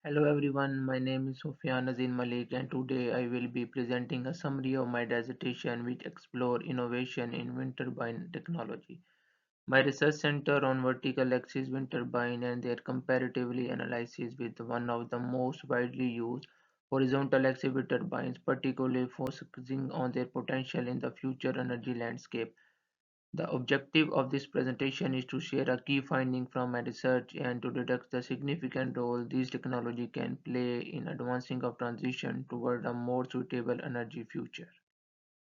Hello everyone, my name is Sufyan Nazin Malik and today I will be presenting a summary of my dissertation which explore innovation in wind turbine technology. My research center on vertical axis wind turbine and their comparatively analysis with one of the most widely used horizontal axis wind turbines, particularly focusing on their potential in the future energy landscape. The objective of this presentation is to share a key finding from my research and to deduct the significant role these technology can play in advancing our transition toward a more suitable energy future.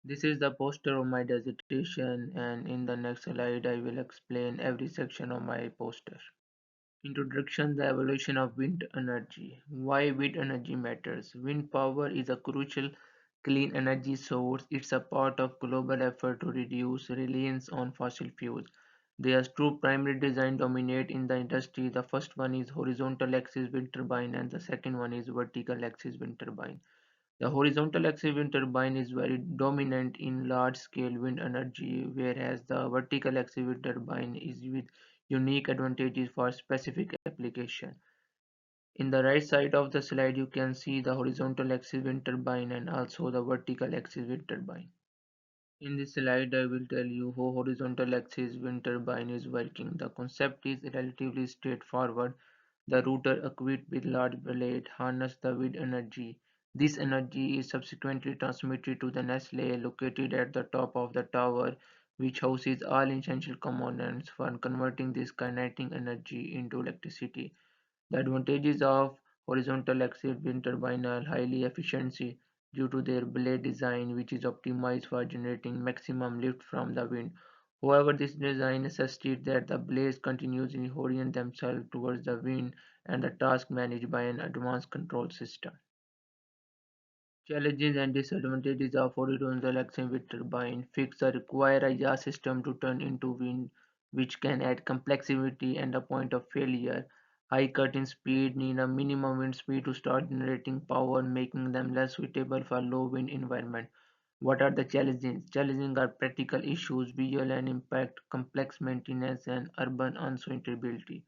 This is the poster of my dissertation and in the next slide I will explain every section of my poster. Introduction: The evolution of wind energy. Why wind energy matters. Wind power is a crucial clean energy source. It's a part of global effort to reduce reliance on fossil fuels. There's two primary design dominate in the industry. The first one is horizontal axis wind turbine and the second one is vertical axis wind turbine. The horizontal axis wind turbine is very dominant in large-scale wind energy, whereas the vertical axis wind turbine is with unique advantages for specific application. In the right side of the slide, you can see the horizontal axis wind turbine and also the vertical axis wind turbine. In this slide, I will tell you how horizontal axis wind turbine is working. The concept is relatively straightforward. The rotor equipped with large blade harness the wind energy. This energy is subsequently transmitted to the nacelle located at the top of the tower, which houses all essential components for converting this kinetic energy into electricity. The advantages of horizontal axis wind turbine are highly efficiency due to their blade design which is optimized for generating maximum lift from the wind. However, this design necessitates that the blades continuously orient themselves towards the wind and the task managed by an advanced control system. Challenges and disadvantages of horizontal axis wind turbine: fix the require a yaw system to turn into wind, which can add complexity and a point of failure. High cut-in speed need a minimum wind speed to start generating power, making them less suitable for low wind environment. What are the challenges? Challenges are practical issues, visual and impact, complex maintenance, and urban unsuitability.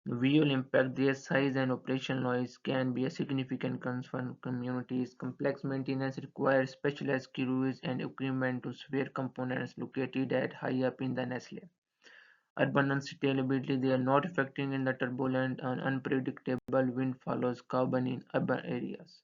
The visual impact: their size and operational noise can be a significant concern for communities. Complex maintenance requires specialized crews and equipment to spare components located at high up in the nacelle. Urban unsustainability: they are not effective in the turbulent and unpredictable wind follows carbon in urban areas.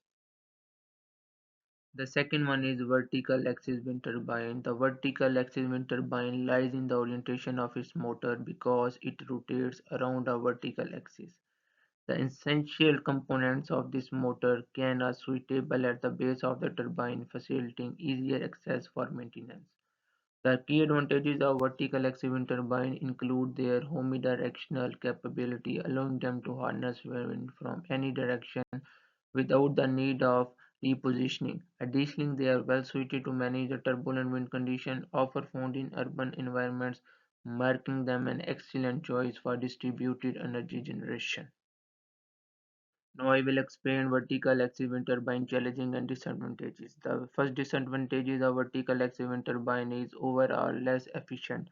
The second one is vertical axis wind turbine. The vertical axis wind turbine lies in the orientation of its motor because it rotates around a vertical axis. The essential components of this motor can are suitable at the base of the turbine, facilitating easier access for maintenance. The key advantages of vertical axis wind turbine include their omnidirectional capability, allowing them to harness wind from any direction without the need of repositioning. Additionally, they are well suited to manage the turbulent wind conditions often found in urban environments, making them an excellent choice for distributed energy generation. Now I will explain vertical axis wind turbine challenges and disadvantages. The first disadvantage of vertical axis wind turbine is overall less efficient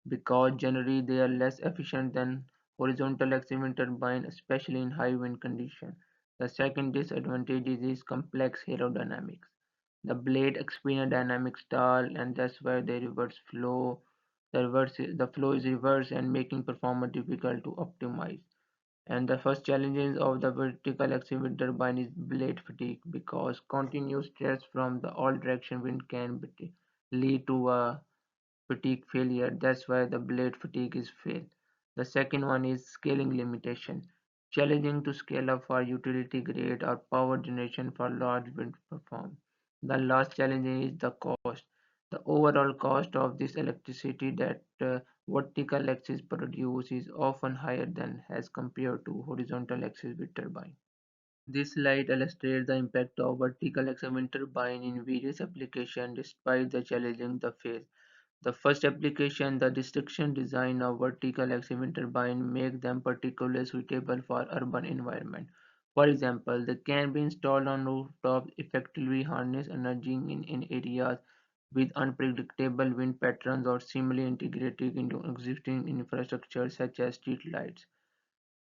because generally they are less efficient than horizontal axis wind turbine, especially in high wind conditions. The second disadvantage is complex aerodynamics. The blade experience dynamic stall and that's why they reverse flow. The flow is reversed and making performance difficult to optimize. And the first challenge of the vertical axis wind turbine is blade fatigue because continuous stress from the all direction wind can lead to a fatigue failure. That's why the blade fatigue is fail. The second one is scaling limitation. Challenging to scale up for utility grade or power generation for large wind perform. The last challenge is the cost. The overall cost of this electricity that vertical axis produce is often higher than as compared to horizontal axis wind turbine. This slide illustrates the impact of vertical axis wind turbine in various applications despite the challenges they face. The first application, the distinction design of vertical axis wind turbine make them particularly suitable for urban environment. For example, they can be installed on rooftops, effectively harness energy in areas with unpredictable wind patterns or seamlessly integrated into existing infrastructure such as street lights.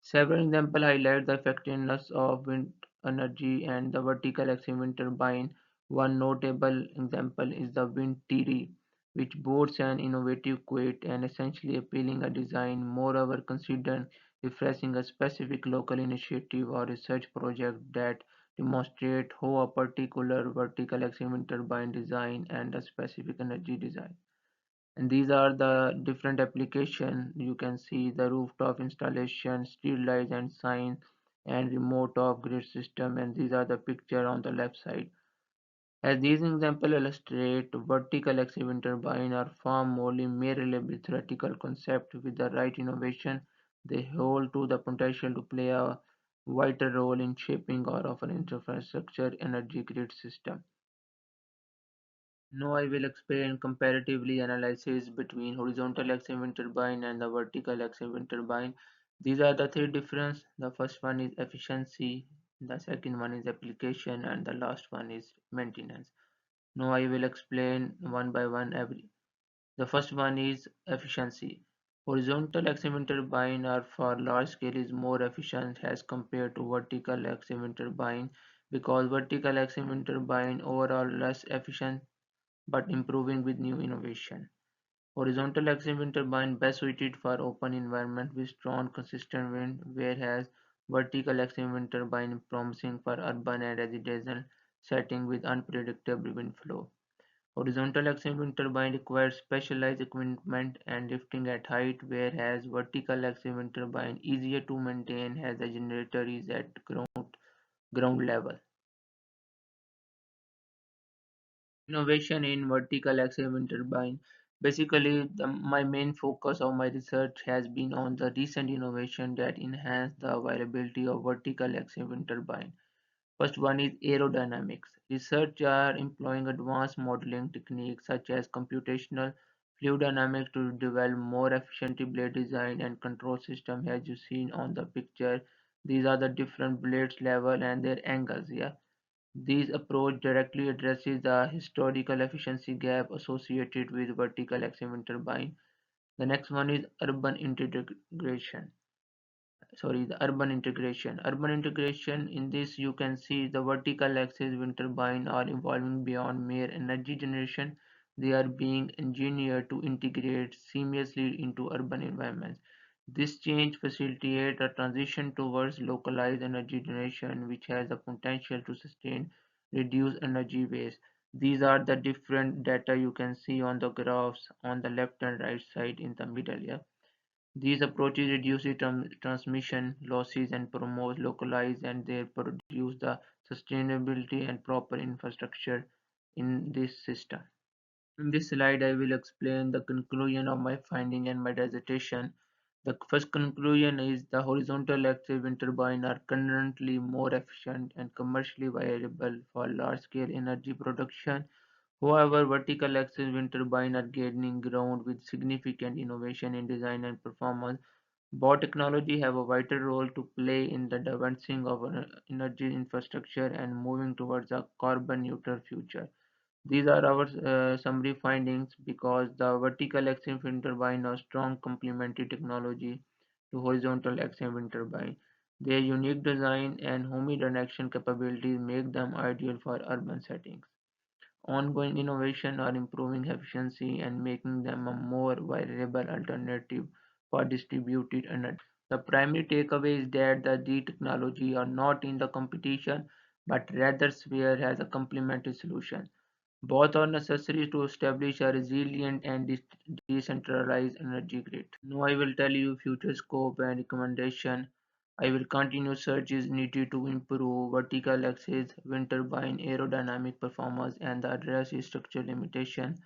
Several examples highlight the effectiveness of wind energy and the vertical axis wind turbine. One notable example is the wind TD, which boasts an innovative, quiet, and essentially appealing a design. Moreover, consider refreshing a specific local initiative or research project that demonstrate how a particular vertical axis wind turbine design and a specific energy design. And these are the different application. You can see the rooftop installation, street lights and signs, and remote off grid system, and these are the picture on the left side. As these examples illustrate, vertical axis wind turbine are far more mere reliable theoretical concept. With the right innovation, they hold to the potential to play a vital role in shaping our of an infrastructure energy grid system. Now I will explain comparatively analysis between horizontal axis wind turbine and the vertical axis wind turbine. These are the three difference. The first one is efficiency, the second one is application, and the last one is maintenance. Now I will explain one by one every. The first one is efficiency. Horizontal axis wind turbine are for large scale is more efficient as compared to vertical axis wind turbine because vertical axis wind turbine overall less efficient but improving with new innovation. Horizontal axis wind turbine best suited for open environment with strong consistent wind, whereas vertical axis wind turbine promising for urban and residential setting with unpredictable wind flow. Horizontal axis wind turbine requires specialized equipment and lifting at height, whereas vertical axis wind turbine easier to maintain as the generator is at ground level. Innovation in vertical axis wind turbine. Basically, my main focus of my research has been on the recent innovation that enhance the availability of vertical axis wind turbine. First one is aerodynamics. Research are employing advanced modeling techniques such as computational fluid dynamics to develop more efficient blade design and control system as you seen on the picture. These are the different blades level and their angles. Yeah, this approach directly addresses the historical efficiency gap associated with vertical axis wind turbine. The next one is urban integration. In this you can see the vertical axis wind turbine are evolving beyond mere energy generation. They are being engineered to integrate seamlessly into urban environments. This change facilitates a transition towards localized energy generation which has the potential to sustain reduce energy waste. These are the different data you can see on the graphs on the left and right side in the middle. Yeah, these approaches reduce the transmission losses and promote localized and they produce the sustainability and proper infrastructure in this system. In this slide, I will explain the conclusion of my finding and my dissertation. The first conclusion is the horizontal axis wind turbine are currently more efficient and commercially viable for large-scale energy production. However, vertical axis wind turbine are gaining ground with significant innovation in design and performance. Both technology have a vital role to play in the advancing of energy infrastructure and moving towards a carbon neutral future. These are our summary findings because the vertical axis wind turbine are strong complementary technology to horizontal axis wind turbine. Their unique design and homodirection capabilities make them ideal for urban settings. Ongoing innovation are improving efficiency and making them a more viable alternative for distributed energy. The primary takeaway is that these technologies are not in the competition but rather serve as a complementary solution. Both are necessary to establish a resilient and decentralized energy grid. Now I will tell you future scope and recommendation. I will continue searches needed to improve vertical axis, wind turbine aerodynamic performance and the address structural limitation.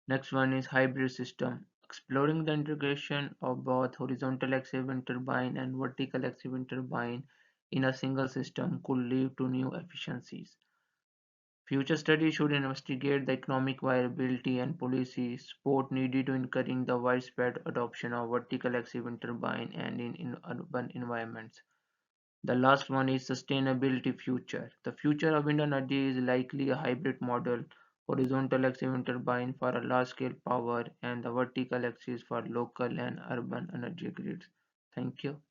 Next one is hybrid system. Exploring the integration of both horizontal axis wind turbine and vertical axis wind turbine in a single system could lead to new efficiencies. Future studies should investigate the economic viability and policy support needed to encourage the widespread adoption of vertical axis wind turbine and in urban environments. The last one is sustainability future. The future of wind energy is likely a hybrid model, horizontal axis wind turbine for a large scale power and the vertical axis for local and urban energy grids. Thank you.